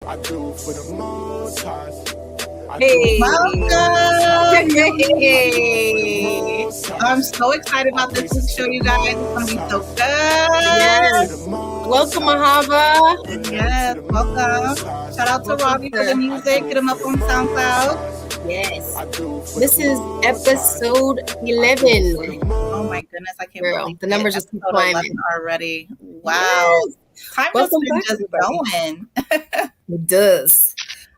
Hey. Welcome. Hey. I'm so excited about this week's show, you guys. It's going to be so good. Yes. Welcome, Ahava. Yes, welcome. Shout out to Robbie for the music. Hit him up on SoundCloud. Yes. This is episode 11. Oh my goodness, I can't believe the numbers just keep climbing already. Wow. Yes. Time has been just going. It does.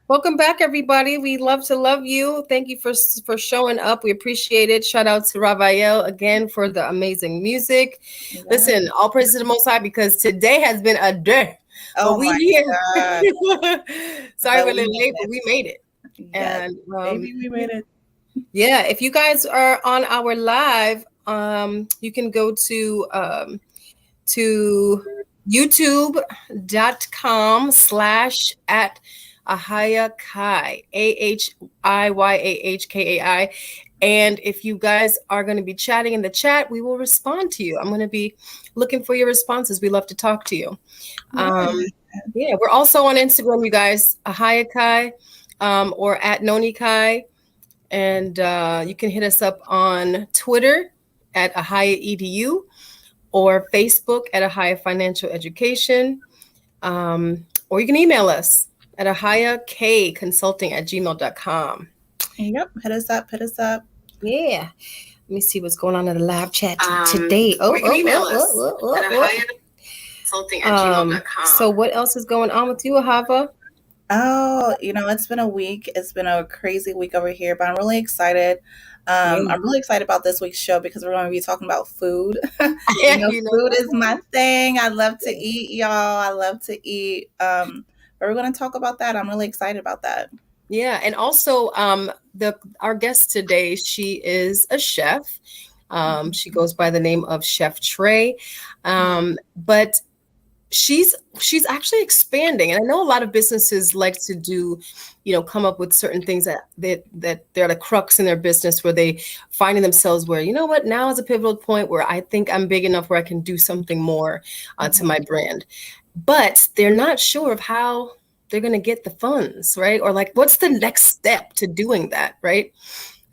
Welcome back, everybody. We love to love you. Thank you for showing up. We appreciate it. Shout out to Raphael again for the amazing music. Yeah. Listen, all praise to the Most High because today has been a day. Oh my God. Sorry we're a little late, but we made it. Yes, and maybe we made it. Yeah, if you guys are on our live, you can go to youtube.com/@a.k.a. AHIYAHKAI. And if you guys are going to be chatting in the chat, we will respond to you. I'm going to be looking for your responses. We love to talk to you. Yeah, we're also on Instagram, you guys, Ahaya or at Noni Kai. And you can hit us up on Twitter at AhayaEDU or Facebook at Ahaya Financial Education. Or you can email us at ahayakconsulting@gmail.com. Yep, hit us up. Yeah. Let me see what's going on in the live chat today. You can email us at ahayakconsulting@gmail.com. So what else is going on with you, Ahava? Oh, it's been a week. It's been a crazy week over here, but I'm really excited. I'm really excited about this week's show because we're going to be talking about food. Food is my thing. I love to eat, y'all. I love to eat. But we're going to talk about that. I'm really excited about that. Yeah, and also our guest today, she is a chef. She goes by the name of Chef Trey, but she's actually expanding. And I know a lot of businesses like to do, come up with certain things that they're the crux in their business where they finding themselves where, now is a pivotal point where I think I'm big enough where I can do something more to my brand. But they're not sure of how they're going to get the funds, right? Or like, what's the next step to doing that, right?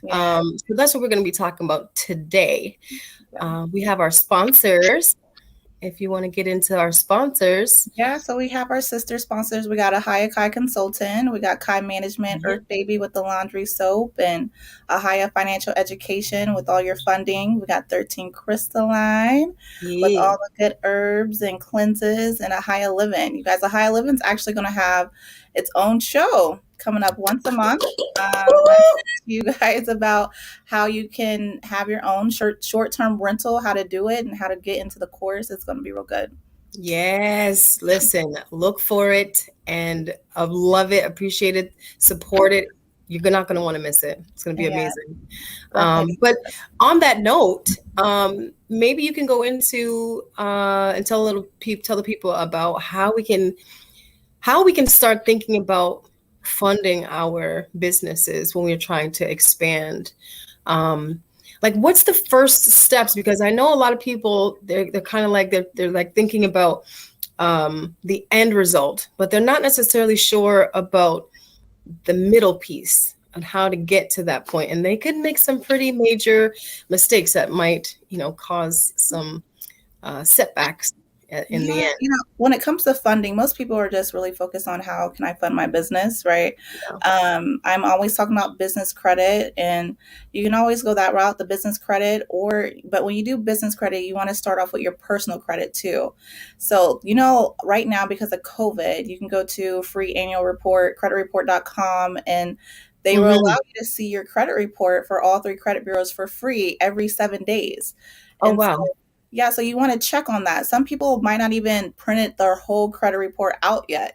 Yeah. So that's what we're going to be talking about today. We have our sponsors. If you want to get into our sponsors. Yeah, so we have our sister sponsors. We got a.k.a. Consultant. We got Kai Management, Earth Baby with the laundry soap, and Ahaya Financial Education with all your funding. We got 13 Crystalline with all the good herbs and cleanses, and Ahaya Living. You guys, Ahaya Living is actually going to have its own show coming up once a month. You guys about how you can have your own short-term rental, how to do it, and how to get into the course. It's going to be real good. Yes, listen, look for it, and I love it, appreciate it, support it. You're not going to want to miss it. It's going to be amazing. But on that note, maybe you can go into and tell the people about how we can start thinking about funding our businesses when we're trying to expand. Like, what's the first steps? Because I know a lot of people, they're kind of like, they're like thinking about the end result, but they're not necessarily sure about the middle piece and how to get to that point. And they could make some pretty major mistakes that might, cause some setbacks in the end. When it comes to funding, most people are just really focused on how can I fund my business, right? Yeah. I'm always talking about business credit, and you can always go that route, the business credit, but when you do business credit, you want to start off with your personal credit too. So, right now, because of COVID, you can go to free annual report, creditreport.com, and they will allow you to see your credit report for all 3 credit bureaus for free every 7 days. Oh, wow. Yeah, so you want to check on that. Some people might not even print their whole credit report out yet,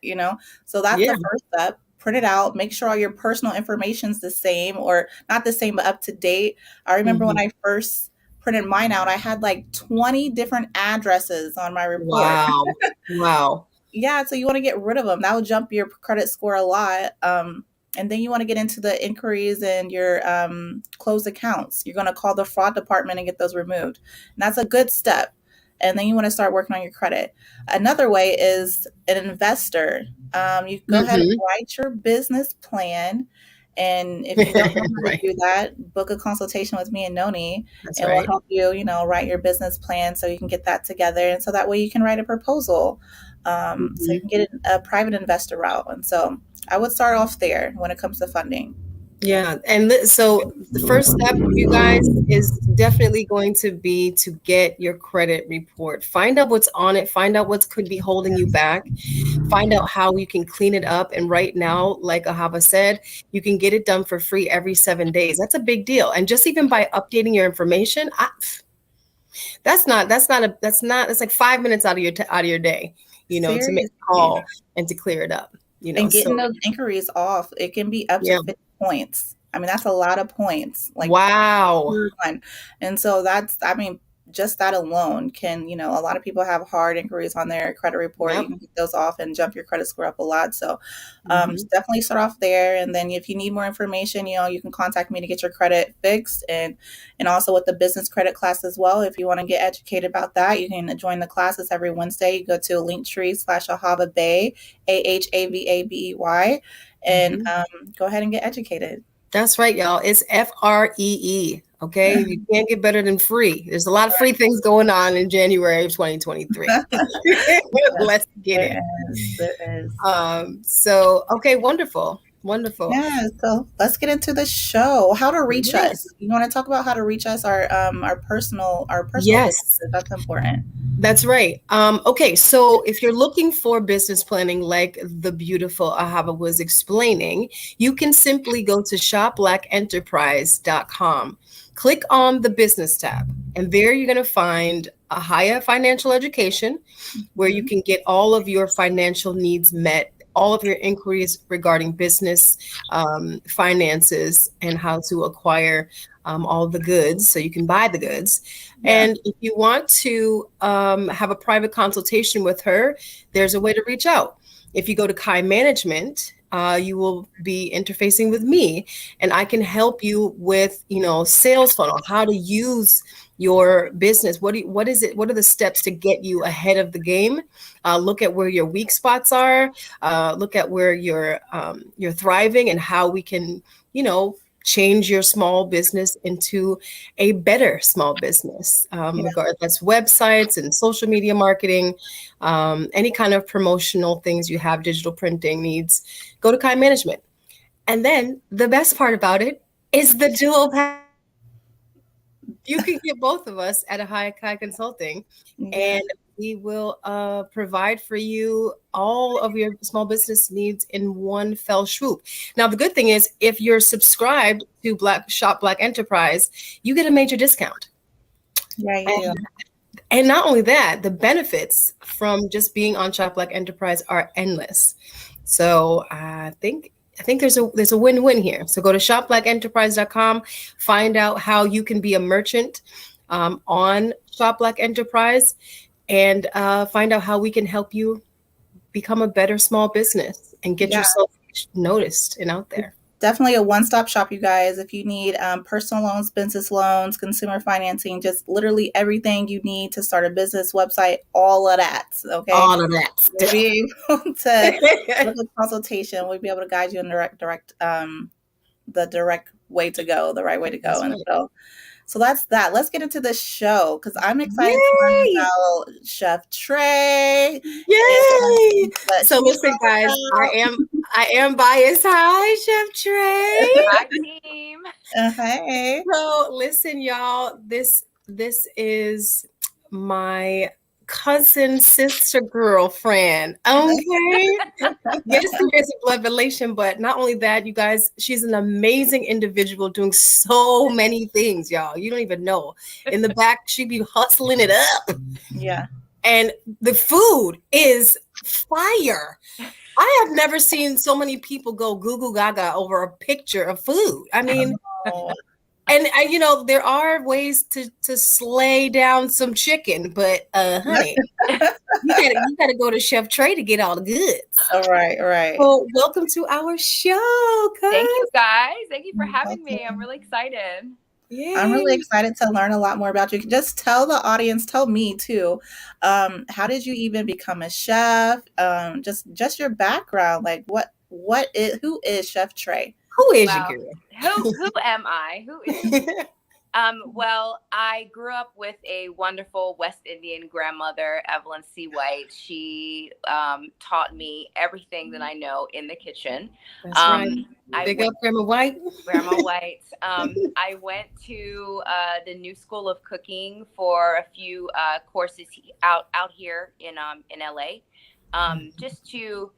So that's the first step. Print it out. Make sure all your personal information is the same, or not the same, but up to date. I remember when I first printed mine out, I had like 20 different addresses on my report. Wow. Yeah, so you want to get rid of them. That will jump your credit score a lot. And then you want to get into the inquiries and your closed accounts. You're going to call the fraud department and get those removed. And that's a good step. and then you want to start working on your credit. Another way is an investor. You go ahead and write your business plan. And if you don't know how to Right. do that, book a consultation with me and Noni, That's and we'll right. help you, write your business plan so you can get that together. And so that way you can write a proposal. So you can get a private investor route. And so I would start off there when it comes to funding. Yeah. And so the first step, you guys, is definitely going to be to get your credit report. Find out what's on it. Find out what could be holding you back. Find out how you can clean it up. And right now, like Ahava said, you can get it done for free every 7 days. That's a big deal. And just even by updating your information, that's like 5 minutes out of your day, to make a Seriously. call and to clear it up, And getting so those inquiries off, it can be up to yeah. 50 points. I mean, that's a lot of points. Like, Wow. and so just that alone can, a lot of people have hard inquiries on their credit report. Yep. You can get those off and jump your credit score up a lot. So Mhm. definitely start off there. And then if you need more information, you can contact me to get your credit fixed. And also with the business credit class as well. If you want to get educated about that, you can join the classes every Wednesday. You go to Linktree/Ahava Bay, AHAVABEY, and go ahead and get educated. That's right, y'all. It's FREE. Okay. You can't get better than free. There's a lot of free things going on in January of 2023. Let's get it. There is. So, okay, wonderful. Wonderful. Yeah, so let's get into the show. How to reach Yes. us. You want to talk about how to reach us, our personal Yes. businesses. That's important. That's right. Okay, so if you're looking for business planning like the beautiful Ahava was explaining, you can simply go to shopblackenterprise.com. Click on the business tab, and there you're going to find Ahava Financial Education, where you can get all of your financial needs met, all of your inquiries regarding business, finances, and how to acquire all the goods so you can buy the goods. Yeah. And if you want to have a private consultation with her, there's a way to reach out. If you go to Kai Management, you will be interfacing with me, and I can help you with, sales funnel, how to use your business. What is it? What are the steps to get you ahead of the game? Look at where your weak spots are. Look at where you're thriving, and how we can, change your small business into a better small business. Regardless, that's websites and social media marketing, any kind of promotional things you have, digital printing needs, go to Kai Management. And then the best part about it is the dual package. You can get both of us at Ahava Kai Consulting, and we will provide for you all of your small business needs in one fell swoop. Now, the good thing is, if you're subscribed to Shop Black Enterprise, you get a major discount. Yeah, you do. And not only that, the benefits from just being on Shop Black Enterprise are endless. So I think there's a win-win here. So go to shopblackenterprise.com, find out how you can be a merchant on Shop Black Enterprise, and find out how we can help you become a better small business and get yourself noticed and out there. Definitely a one-stop shop, you guys. If you need personal loans, business loans, consumer financing, just literally everything you need to start a business, website, all of that. Okay, all of that. We'll be able to with a consultation. We'll be able to guide you in the direct way to go, the right way to go. That's and right. so that's that. Let's get into the show, because I'm excited to learn about Chef Trey. Yay! So listen, guys, I am biased. Hi, Chef Trey. Hi, team. Hey. So listen, y'all, this is my cousin, sister, girlfriend. Okay. Yes, there is a blood relation, but not only that, you guys, she's an amazing individual doing so many things, y'all. You don't even know. In the back, she be hustling it up. Yeah. And the food is fire. I have never seen so many people go goo goo gaga over a picture of food. I mean, and there are ways to slay down some chicken, but honey, you gotta go to Chef Trey to get all the goods. All right. Well, welcome to our show, cuz. Thank you, guys. Thank you for having me. I'm really excited. I'm really Yay. excited to learn a lot more about you. Just tell the audience, tell me too. How did you even become a chef? Just your background. Like what is who is Chef Trey? Who is your Well, girl? who am I? Who is she? Well, I grew up with a wonderful West Indian grandmother, Evelyn C. White. She taught me everything that I know in the kitchen. That's right. I Big went up, Grandma White. Grandma White. I went to the New School of Cooking for a few courses out here in LA, just to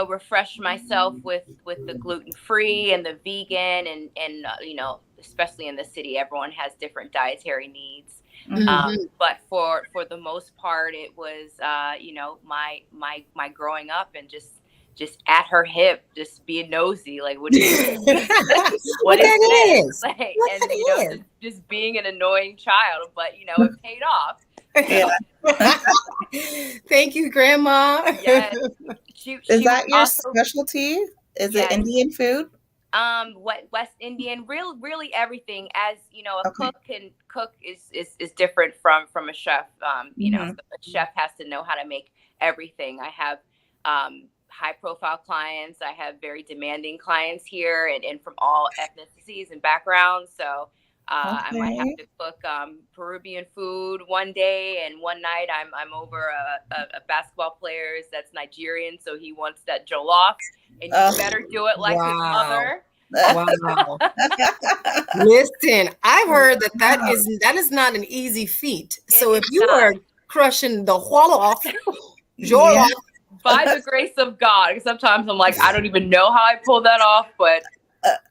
refresh myself with the gluten free and the vegan and especially in the city, everyone has different dietary needs. Mhm. But for the most part, it was my growing up and just at her hip, just being nosy, like what is What what is that this? is? Like, What and that is? just being an annoying child, but it paid off. Yeah. Thank you, Grandma. Yes, Is she was that your also specialty? Is it yes. Indian food? What West Indian, really everything. As you know, a Okay. cook is different from a chef. Hmm. So a chef has to know how to make everything. I have high profile clients. I have very demanding clients here, and from all ethnicities and backgrounds. So I might have Okay. to cook Peruvian food one day, and one night I'm over a basketball player's that's Nigerian, so he wants that jollof, and you Uh, better do it like his Wow. mother. Wow. Listen, I've heard wow. that is not an easy feat. It So if is you not. are crushing the wall off, jaw Yeah. off, By the grace of God. Sometimes I'm like, I don't even know how I pulled that off, but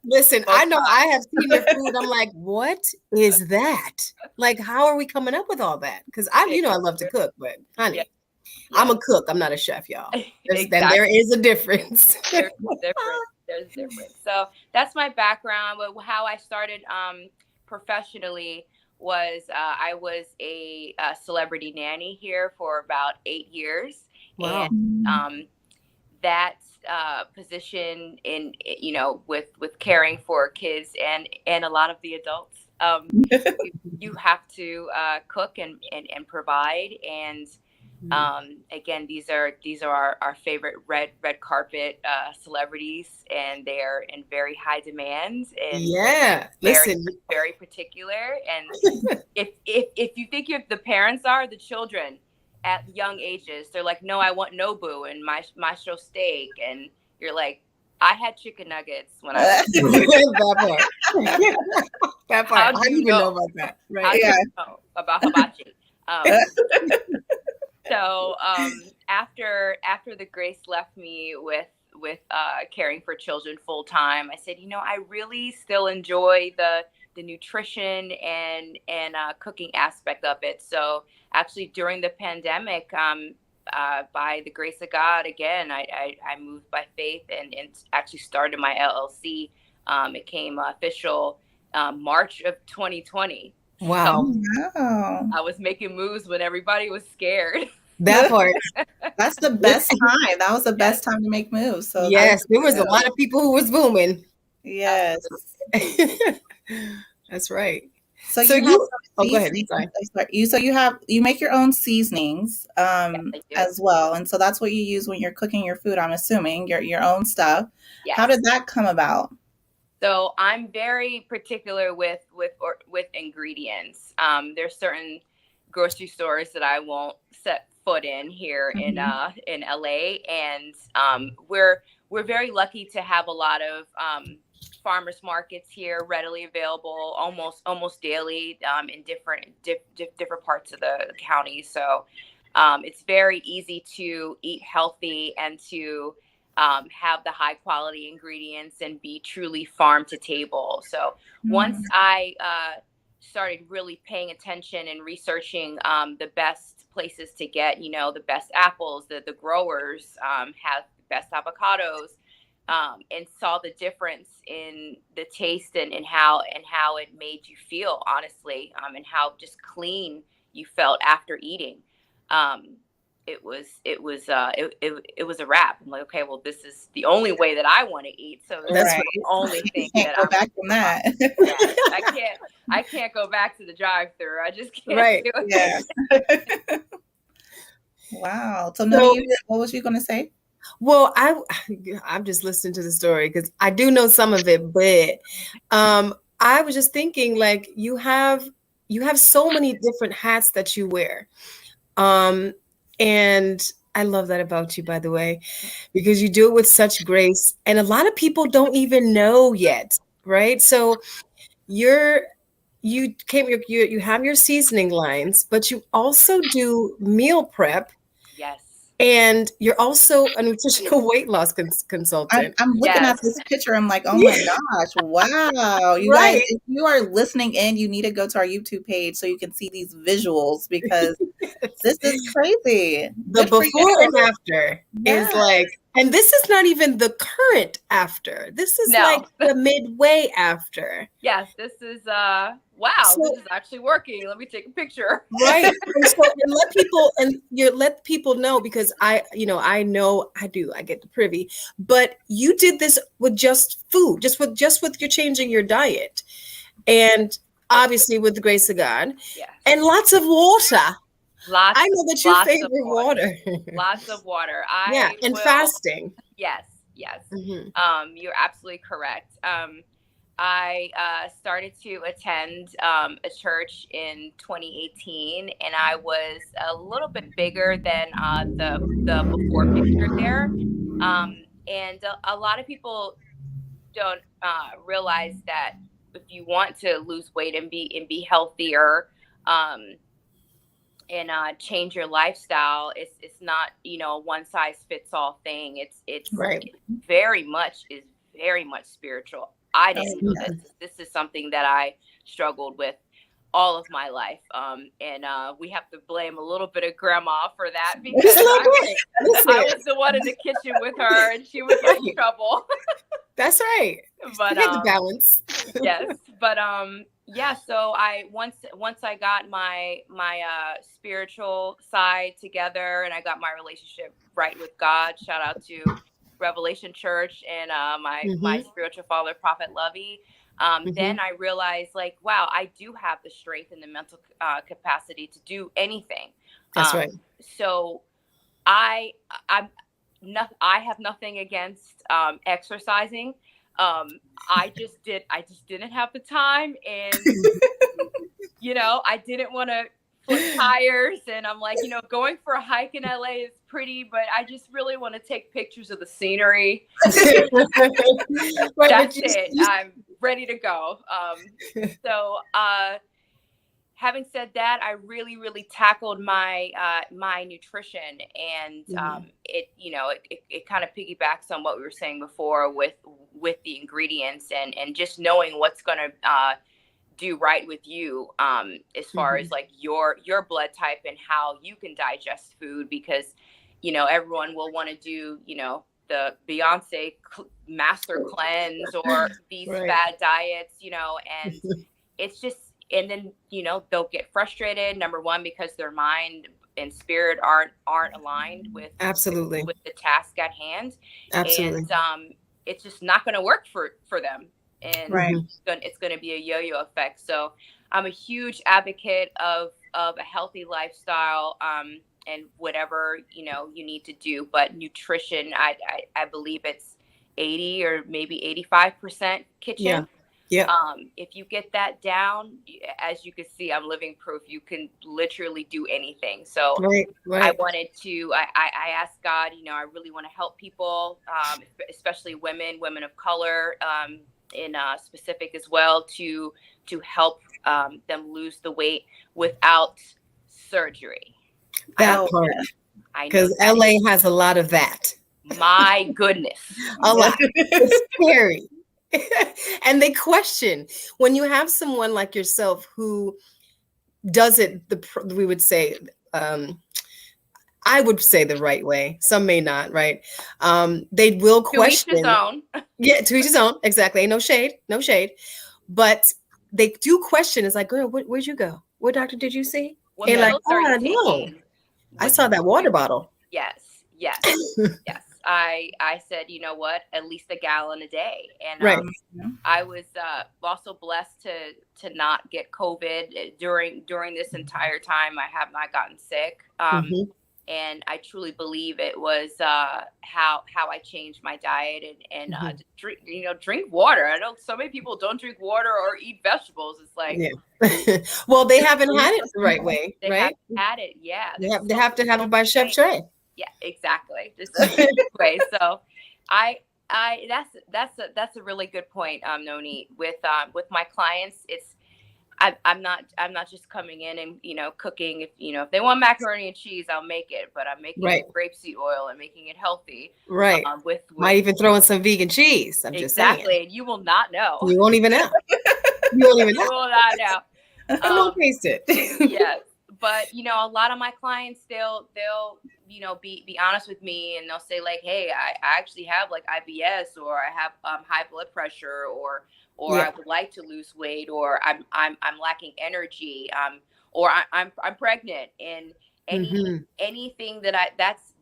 listen, I most know I times. have seen your food. I'm like, what is that? Like, how are we coming up with all that? Because I love to cook, but Yeah, honey, I'm yeah, a cook. I'm not a chef, y'all. There exactly. is a difference. There's a difference. There's a difference. So that's my background. But how I started professionally was I was a celebrity nanny here for about 8 years, and Wow. um, that position in with caring for kids and a lot of the adults, you have to cook and provide. And again, these are our favorite red carpet celebrities, and they are in very high demand and Yeah. very Listen, very particular. And if you think the parents are the children at young ages, they're like, no, I want Nobu and my maestro steak, and you're like, I had chicken nuggets when I was. that part. That part. How How do do you you even know know? about that? How Right. do you Yeah. know about hibachi? Um, So after the Grace left me with caring for children full time, I said, I really still enjoy the nutrition and cooking aspect of it. So actually, during the pandemic, by the grace of God, again, I moved by faith and actually started my LLC. It came official March of 2020. So Wow. Wow. I was making moves when everybody was scared. That part. That's the best time. That was the Yes, best time to make moves. So good Yes, for there was a you. lot of people who was booming. Yes. absolutely. That's right. So So you have you, some oh, go ahead. I'm seasonings. sorry. I'm sorry. You make your own seasonings Yes, I do. as well, and so that's what you use when you're cooking your food. I'm assuming your own stuff. How Yes. did that come about? So I'm very particular with ingredients. There's certain grocery stores that I won't set foot in here Hmm. in LA, and we're very lucky to have a lot of farmers markets here readily available almost daily in different parts of the county. So it's very easy to eat healthy and to have the high quality ingredients and be truly farm to table. So once I started really paying attention and researching the best places to get, the best apples, the growers have the best avocados, and saw the difference in the taste and how it made you feel, honestly, and how just clean you felt after eating. Um, it was a wrap. I'm like, okay, well, this is the only way that I want to eat. So That's that's right. the only thing Can't that go I'm back from that. yes, I can't go back to the drive-through. I just can't Right. do it. Yeah. Wow. So, Noni, what was you going to say? Well, I'm just listening to the story because I do know some of it, but I was just thinking, like, you have so many different hats that you wear. And I love that about you, by the way, because you do it with such grace. And a lot of people don't even know yet, right? So you have your seasoning lines, but you also do meal prep, Yes. and you're also a nutritional weight loss consultant. I'm looking at this picture. I'm like, oh my gosh, wow. You guys, Right. if you are listening in, you need to go to our YouTube page so you can see these visuals because this is crazy. The Good for before you. and after is like, and this is not even the current after. This is like the midway after. Yes, this is wow, So- this is actually working. Let me take a picture. Right. And so let people know, because I get the privy, but you did this with just food, just with you're changing your diet, and obviously with the grace of God, Yes. and lots of water. I know that you favor water. Lots of water. And fasting. Yes. Mm-hmm. You're absolutely correct. I started to attend a church in 2018, and I was a little bit bigger than the before picture there. And a lot of people don't realize that if you want to lose weight and be healthier, and change your lifestyle, it's not a one size fits all thing. It's right. very much spiritual. I didn't know this is something that I struggled with all of my life, and we have to blame a little bit of grandma for that, because I was the one in the kitchen with her and she would get in trouble. That's right. But you get the balance. Yes, but yeah, so once I got my spiritual side together, and I got my relationship right with God, shout out to Revelation Church and my spiritual father, Prophet Lovey. Then I realized, like, wow, I do have the strength and the mental capacity to do anything. That's right. So I have nothing against exercising. I just didn't have the time, and I didn't want to flip tires, and I'm like, going for a hike in LA is pretty, but I just really want to take pictures of the scenery. That's it. I'm ready to go. So having said that, I really, really tackled my my nutrition, and it kind of piggybacks on what we were saying before with the ingredients, and just knowing what's going to do right with you, as far as like your blood type and how you can digest food, because everyone will want to do the Beyonce master cleanse or these fad diets, and it's just. And then, they'll get frustrated, number one, because their mind and spirit aren't aligned with absolutely with the task at hand. Absolutely. And it's just not going to work for them. And right. It's going to be a yo-yo effect. So I'm a huge advocate of a healthy lifestyle, and whatever, you need to do. But nutrition, I believe it's 80 or maybe 85% kitchen. Yeah. Yeah. If you get that down, as you can see, I'm living proof. You can literally do anything. So right. I wanted to, I asked God, I really want to help people, especially women of color, in specific as well, to help them lose the weight without surgery. That part. Because LA has a lot of that. My goodness. A lot. It's scary. And they question when you have someone like yourself who does it, we would say, I would say the right way. Some may not, right? They will question. To each his own. Yeah, to each his own. Exactly. No shade. But they do question. It's like, girl, where'd you go? What doctor did you see? What pills are you taking? No. I saw that water bottle. Yes. Yes. I said, you know what, at least a gallon a day. And Right. I was also blessed to not get COVID during this entire time. I have not gotten sick. And I truly believe it was how I changed my diet and drink water. I know so many people don't drink water or eat vegetables. It's like, well, they haven't had it the right way, they right? haven't had it, yeah. They have to have it by Chef Trey. Yeah, exactly. Just way. So, that's a really good point, Noni. With my clients, it's I'm not just coming in and cooking. If they want macaroni and cheese, I'll make it. But I'm making it with grapeseed oil and making it healthy. Right. With might even throw in some vegan cheese. I'm just saying. Exactly. And you will not know. You won't even know. You won't even know. You will not know. I won't taste it. Yes. But a lot of my clients, they'll be honest with me, and they'll say like, hey, I actually have like IBS, or I have high blood pressure, or I would like to lose weight, or I'm lacking energy, or I'm pregnant, and anything that that's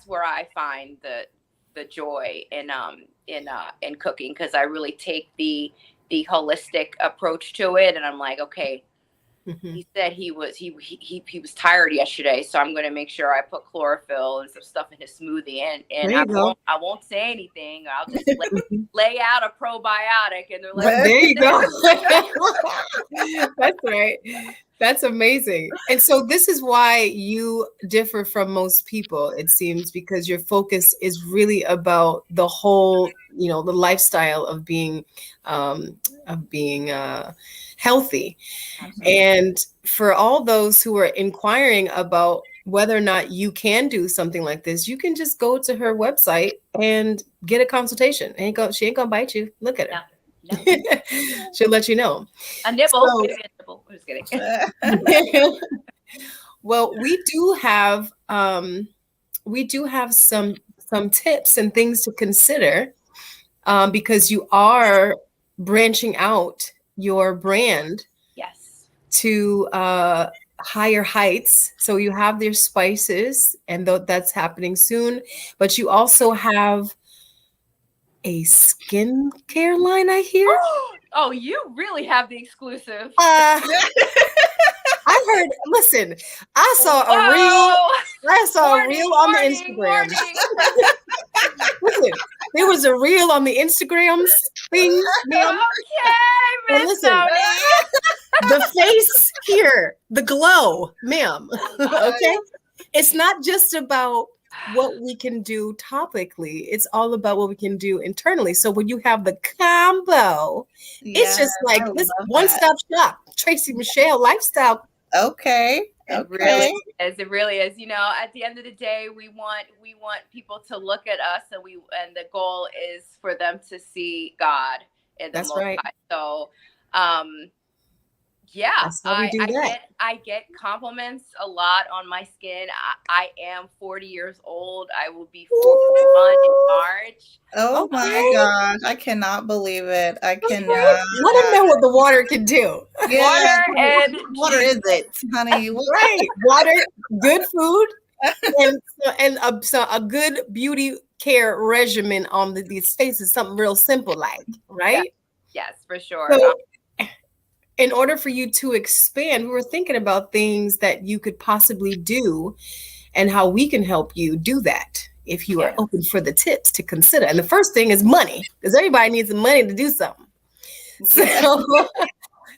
where I find the joy in cooking, because I really take the holistic approach to it, and I'm like, okay. He said he was tired yesterday, so I'm going to make sure I put chlorophyll and some stuff in his smoothie, and I won't say anything. I'll just lay out a probiotic, and they're like, there you go. That's right. That's amazing. And so this is why you differ from most people, it seems, because your focus is really about the whole, the lifestyle of being healthy. Absolutely. And for all those who are inquiring about whether or not you can do something like this, you can just go to her website and get a consultation. She ain't gonna bite you. Look at her. No. She'll let you know. A nibble. So, a nibble. I'm just kidding. Well, we do have some tips and things to consider, because you are branching out your brand to higher heights. So you have their spices, and that's happening soon, but you also have a skincare line, I hear. Oh, you really have the exclusive. I heard, listen, I saw a reel on the Instagram. Listen, there was a reel on the Instagram thing, ma'am. Okay, and listen, the face here, the glow, ma'am. Okay? It's not just about what we can do topically. It's all about what we can do internally. So when you have the combo, it's just like this one-stop shop. Tracey Michelle lifestyle. Okay. It really is. At the end of the day, we want people to look at us, and the goal is for them to see God in the Most High. So, I get compliments a lot on my skin. I am 40 years old. I will be 41 in March. Oh my gosh. I cannot believe it. I cannot. Let them know what the water can do. Yeah. Water is it, honey? Right. Water, good food, and a good beauty care regimen on these faces. Something real simple, like, right? Yes, for sure. So, in order for you to expand, we were thinking about things that you could possibly do and how we can help you do that if you are open for the tips to consider. And the first thing is money, because everybody needs some money to do something. So,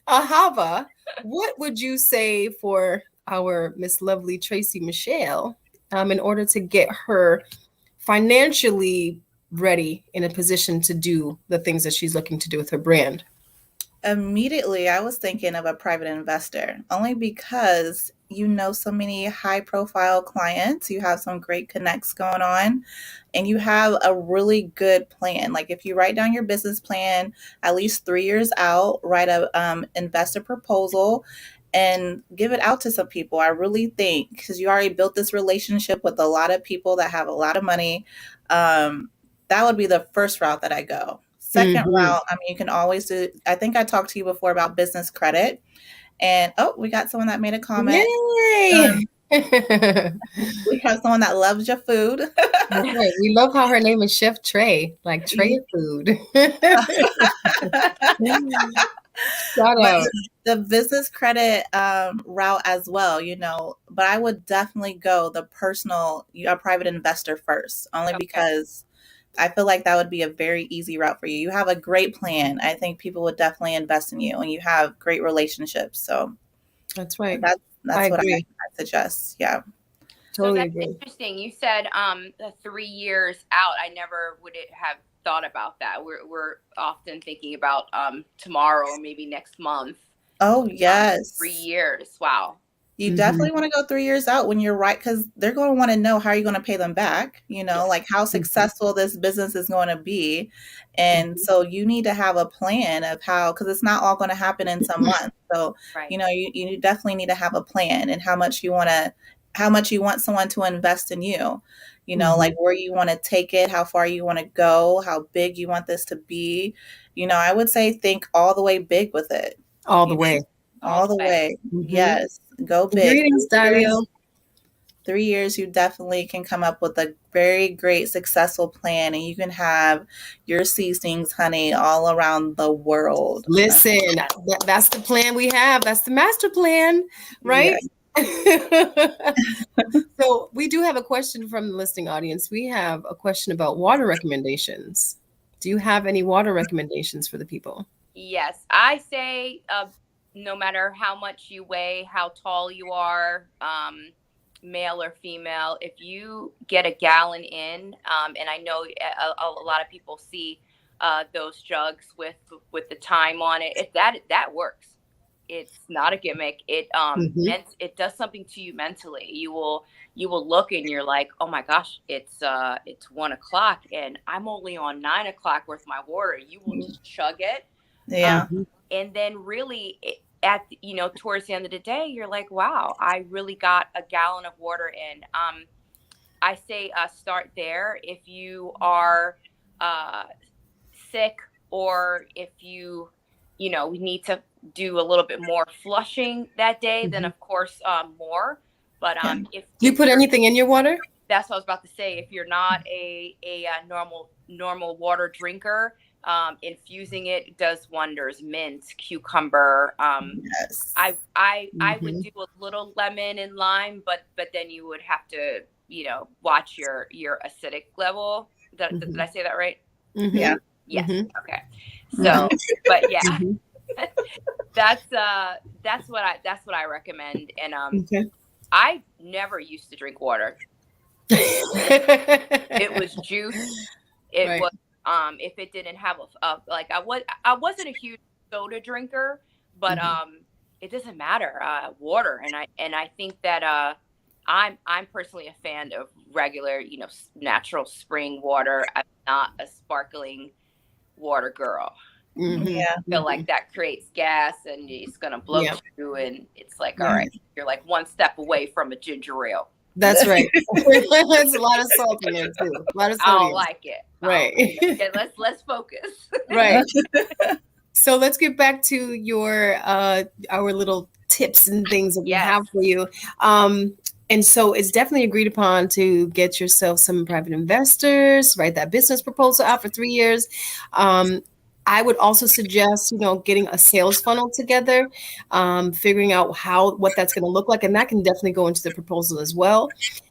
Ahava, what would you say for our Miss Lovely Tracey Michelle in order to get her financially ready in a position to do the things that she's looking to do with her brand? Immediately, I was thinking of a private investor, only because so many high profile clients, you have some great connects going on, and you have a really good plan. Like if you write down your business plan at least 3 years out, write a investor proposal and give it out to some people. I really think, because you already built this relationship with a lot of people that have a lot of money, that would be the first route that I go. Second route, you can always do, I think I talked to you before about business credit. And we got someone that made a comment. Yay! We have someone that loves your food. That's right. We love how her name is Chef Trey, like Trey of food. Shout But out. the business credit route as well, but I would definitely go the personal, a private investor first, only Okay. because I feel like that would be a very easy route for you. You have a great plan. I think people would definitely invest in you, and you have great relationships. So That's right. I that's what I agree. suggest. Yeah. So Totally that's agree. interesting. You said the 3 years out. I never would have thought about that. We're often thinking about tomorrow or maybe next month. Oh, Three yes. years. Wow. You Mhm. definitely want to go 3 years out when you're right, because they're going to want to know how you're going to pay them back, Yeah. like how Mhm. successful this business is going to be. And Mhm. so you need to have a plan of how, because it's not all going to happen in some months. So, Right. you definitely need to have a plan and how much you want someone to invest in you, like Mhm. where you want to take it, how far you want to go, how big you want this to be. I would say think all the way big with it. All the You way. All all the the way. way. Mhm. Yes. Go big. Greetings, 3 years. Dario. 3 years, you definitely can come up with a very great, successful plan, and you can have your seasonings, honey, all around the world. Listen, that's the plan we have. That's the master plan, Yeah. right? So we do have a question from the listening audience. We have a question about water recommendations. Do you have any water recommendations for the people? Yes, I say no matter how much you weigh, how tall you are, male or female, if you get a gallon in, and I know a lot of people see those jugs with the time on it. If that works, it's not a gimmick. Mhm. It does something to you mentally. You will look and you're like, oh my gosh, it's 1 o'clock and I'm only on 9 o'clock worth of my water. You will just chug it, Yeah. um, and then really at towards the end of the day, you're like, wow, I really got a gallon of water in. I say start there if you are uh, sick, or if we need to do a little bit more flushing that day, then Mhm. of course more. But Yeah. Do you if put you're anything in your water? that's what I was about to say. If you're not normal water drinker, infusing it does wonders. Mint, cucumber. Yes. I would Mhm. do a little lemon and lime, but then you would have to watch your acidic level. Did Mhm. I say that right? Yeah. Mhm. Yes. Mhm. Okay. Mhm. So, but yeah, Mhm. that's what I recommend. And Okay. I never used to drink water. It was juice. It Right. was if it didn't have like I wasn't a huge soda drinker, but Mhm. it doesn't matter. Water, and I think that I'm personally a fan of regular, natural spring water. I'm not a sparkling water girl. Mhm. Yeah. Feel Mhm. like that creates gas and it's gonna Yeah. bloat you, and it's like, all Yeah. right, you're like one step away from a ginger ale. That's right. There's a lot of salt in there too. A lot of I don't sodium. like it. Right. Okay, let's focus. Right. So let's get back to your our little tips and things that we Yes. have for you. Um, and so it's definitely agreed upon to get yourself some private investors, write that business proposal out for 3 years. Um, I would also suggest, getting a sales funnel together, figuring out what that's going to look like, and that can definitely go into the proposal as well.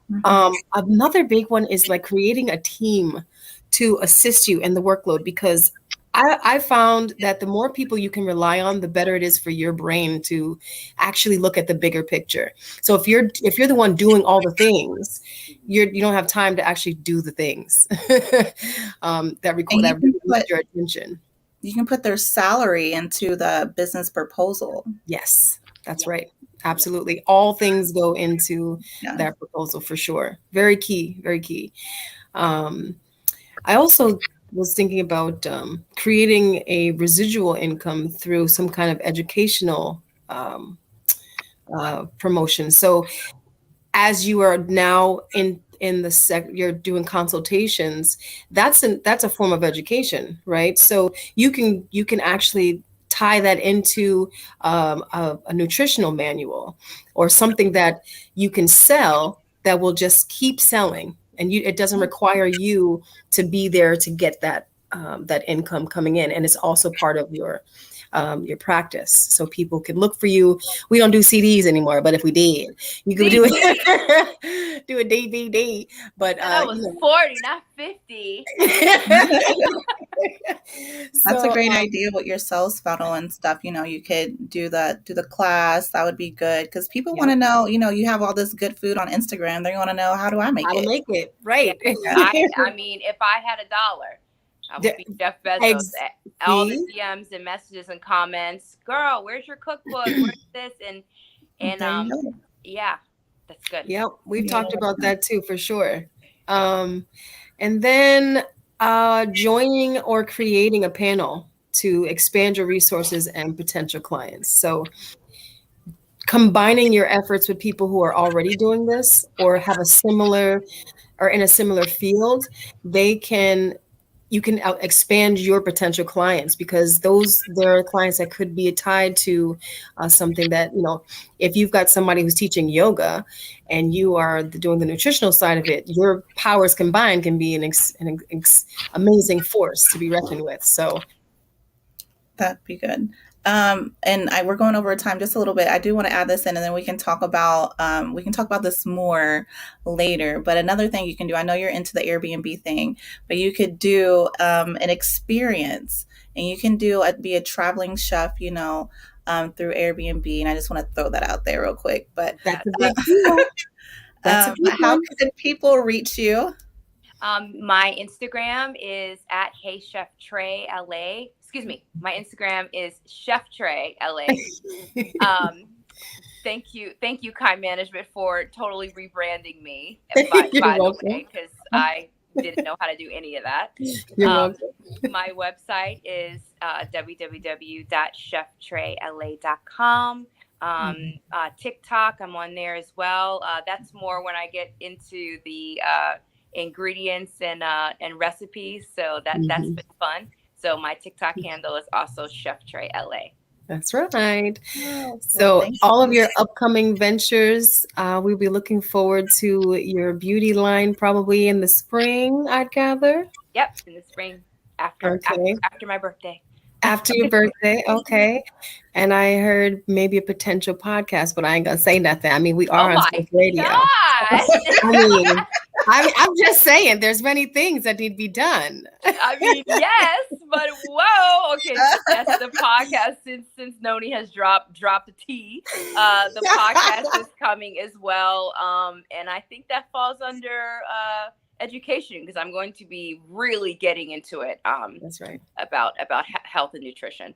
Mhm. Another big one is like creating a team to assist you in the workload, because I found that the more people you can rely on, the better it is for your brain to actually look at the bigger picture. So if you're the one doing all the things, you don't have time to actually do the things that And record that really need your attention. you can put their salary into the business proposal. Yes, that's Yeah. right. Yeah. Absolutely. All things go into Yeah. that proposal for sure. Very key, very key. Um, I also was thinking about creating a residual income through some kind of educational promotion. So as you are now in the you're doing consultations, that's a form of education, right? So you can actually tie that into a nutritional manual or something that you can sell that will just keep selling, and it doesn't require you to be there to get that income coming in, and it's also part of your practice, so people can look for you. We don't do CDs anymore, but if we did, you could do it. Do a DVD. But that was 40, not 50. That's a great idea with your sales funnel and stuff. You could do the class. That would be good because people want to know. You have all this good food on Instagram. They want to know, how do I make it? Right. I mean, if I had $1, I would be Jeff Bezos. All the DMs and messages and comments. Girl, where's your cookbook? Where's this? And yeah, that's good. Yep, we've talked about that too, for sure. And then joining or creating a panel to expand your resources and potential clients. So combining your efforts with people who are already doing this or have a similar or in a similar field, you can expand your potential clients, because there are clients that could be tied to something that, if you've got somebody who's teaching yoga and you are doing the nutritional side of it, your powers combined can be an amazing force to be reckoned with. So that'd be good. And we're going over time just a little bit. I do want to add this in, and then we can talk about this more later. But another thing you can do, I know you're into the Airbnb thing, but you could do an experience, and you can be a traveling chef, through Airbnb. And I just want to throw that out there real quick. But that's a big deal. How could people reach you? My Instagram is at Hey Chef Trey LA. Excuse me. My Instagram is Chef Trey LA. Thank you, Kai Management, for totally rebranding me. By the way, because I didn't know how to do any of that. You're welcome. My website is www.cheftreyla.com. TikTok, I'm on there as well. That's more when I get into the ingredients and recipes. So that's been fun. So my TikTok handle is also Chef Trey LA. That's right. So all of your upcoming ventures, we'll be looking forward to your beauty line probably in the spring, I'd gather. Yep, in the spring after my birthday. After your birthday, okay. And I heard maybe a potential podcast, but I ain't gonna say nothing. I mean, we are on Sports Radio. I'm just saying, there's many things that need to be done. I mean, yes, but whoa, okay, that's the podcast. Since Noni has dropped the T, the podcast is coming as well, and I think that falls under education, because I'm going to be really getting into it. That's right. About health and nutrition.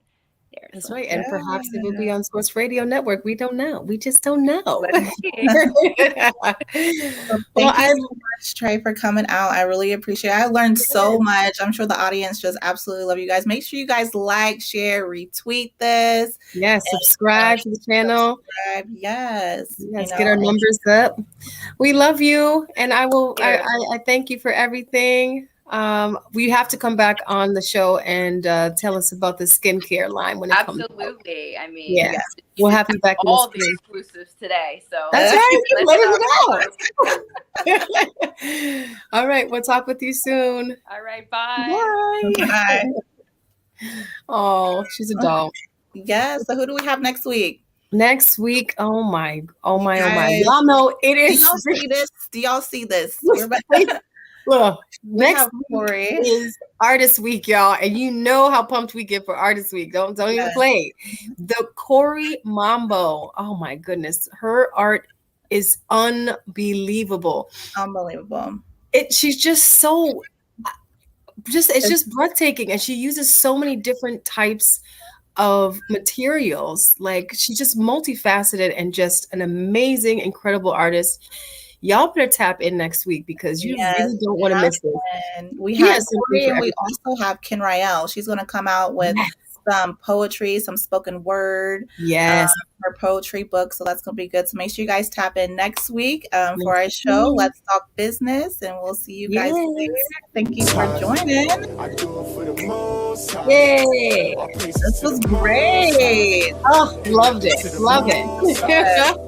That's right. And perhaps it will be on Sports Radio Network. We don't know. We just don't know. Well, thank you so much, Trey, for coming out. I really appreciate it. I learned so much. I'm sure the audience just absolutely love you guys. Make sure you guys like, share, retweet this. Yes, subscribe to the channel. Yes. Let's get our numbers up. We love you. And I thank you for everything. We have to come back on the show and tell us about the skincare line when it comes out. Absolutely. I mean, we'll have you back. All the exclusives today. So that's right. Let us know. All right. We'll talk with you soon. All right. Bye. Bye. Oh, she's a doll. Yes. So who do we have next week? Next week, oh my. Y'all know it is. Do y'all see this? Look, next week is Artist Week, y'all, and you know how pumped we get for Artist Week. Don't even play. The Corey Mambo. Oh my goodness, her art is unbelievable. She's just it's just breathtaking, and she uses so many different types of materials. Like, she's just multifaceted and just an amazing, incredible artist. Y'all better tap in next week, because you really don't want to miss this. We have Corey, and we also have Ken Rael. She's going to come out with some poetry, some spoken word. Yes. Her poetry book. So that's going to be good. So make sure you guys tap in next week for our show. Let's Talk Business, and we'll see you guys later. Thank you for joining. Yay! This was great. Oh, loved it. Love it.